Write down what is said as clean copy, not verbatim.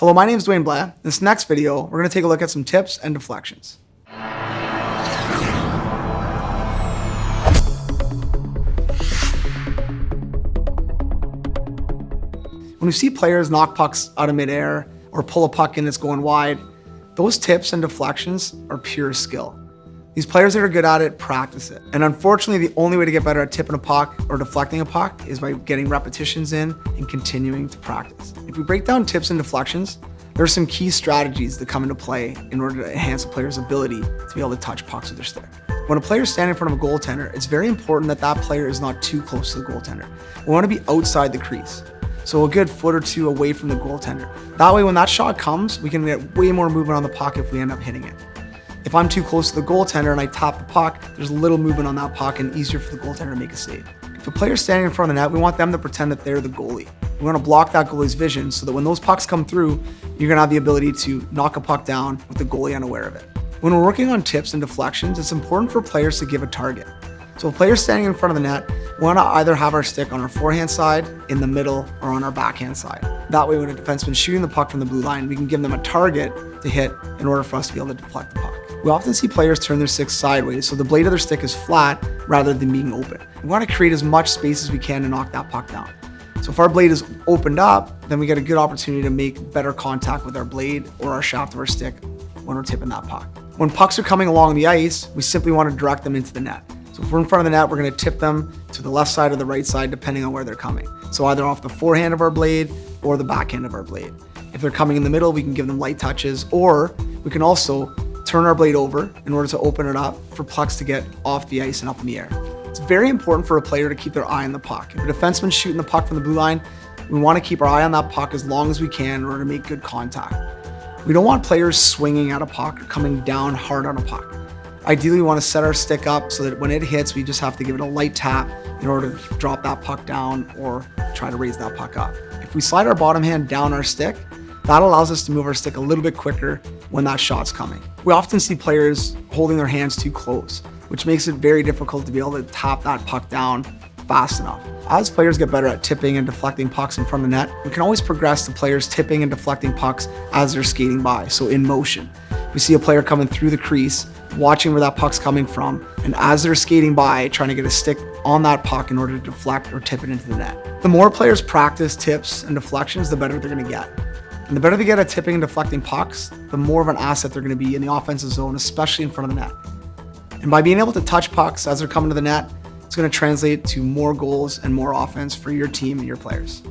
Hello, my name is Dwayne Blair. In this next video, we're going to take a look at some tips and deflections. When we see players knock pucks out of midair or pull a puck in that's going wide, those tips and deflections are pure skill. These players that are good at it practice it. And unfortunately, the only way to get better at tipping a puck or deflecting a puck is by getting repetitions in and continuing to practice. If we break down tips and deflections, there are some key strategies that come into play in order to enhance a player's ability to be able to touch pucks with their stick. When a player is standing in front of a goaltender, it's very important that that player is not too close to the goaltender. We want to be outside the crease, so a good foot or two away from the goaltender. That way, when that shot comes, we can get way more movement on the puck if we end up hitting it. If I'm too close to the goaltender and I tap the puck, there's little movement on that puck and easier for the goaltender to make a save. If a player's standing in front of the net, we want them to pretend that they're the goalie. We want to block that goalie's vision so that when those pucks come through, you're going to have the ability to knock a puck down with the goalie unaware of it. When we're working on tips and deflections, it's important for players to give a target. So if a player's standing in front of the net, we want to either have our stick on our forehand side, in the middle, or on our backhand side. That way, when a defenseman's shooting the puck from the blue line, we can give them a target to hit in order for us to be able to deflect the puck. We often see players turn their stick sideways, so the blade of their stick is flat rather than being open. We want to create as much space as we can to knock that puck down. So if our blade is opened up, then we get a good opportunity to make better contact with our blade or our shaft of our stick when we're tipping that puck. When pucks are coming along the ice, we simply want to direct them into the net. So if we're in front of the net, we're going to tip them to the left side or the right side, depending on where they're coming. So either off the forehand of our blade or the backhand of our blade. If they're coming in the middle, we can give them light touches, or we can also turn our blade over in order to open it up for pucks to get off the ice and up in the air. It's very important for a player to keep their eye on the puck. If a defenseman's shooting the puck from the blue line, we want to keep our eye on that puck as long as we can in order to make good contact. We don't want players swinging at a puck or coming down hard on a puck. Ideally, we want to set our stick up so that when it hits, we just have to give it a light tap in order to drop that puck down or try to raise that puck up. If we slide our bottom hand down our stick, that allows us to move our stick a little bit quicker when that shot's coming. We often see players holding their hands too close, which makes it very difficult to be able to tap that puck down fast enough. As players get better at tipping and deflecting pucks in front of the net, we can always progress to players tipping and deflecting pucks as they're skating by, so in motion. We see a player coming through the crease, watching where that puck's coming from, and as they're skating by, trying to get a stick on that puck in order to deflect or tip it into the net. The more players practice tips and deflections, the better they're going to get. And the better they get at tipping and deflecting pucks, the more of an asset they're going to be in the offensive zone, especially in front of the net. And by being able to touch pucks as they're coming to the net, it's going to translate to more goals and more offense for your team and your players.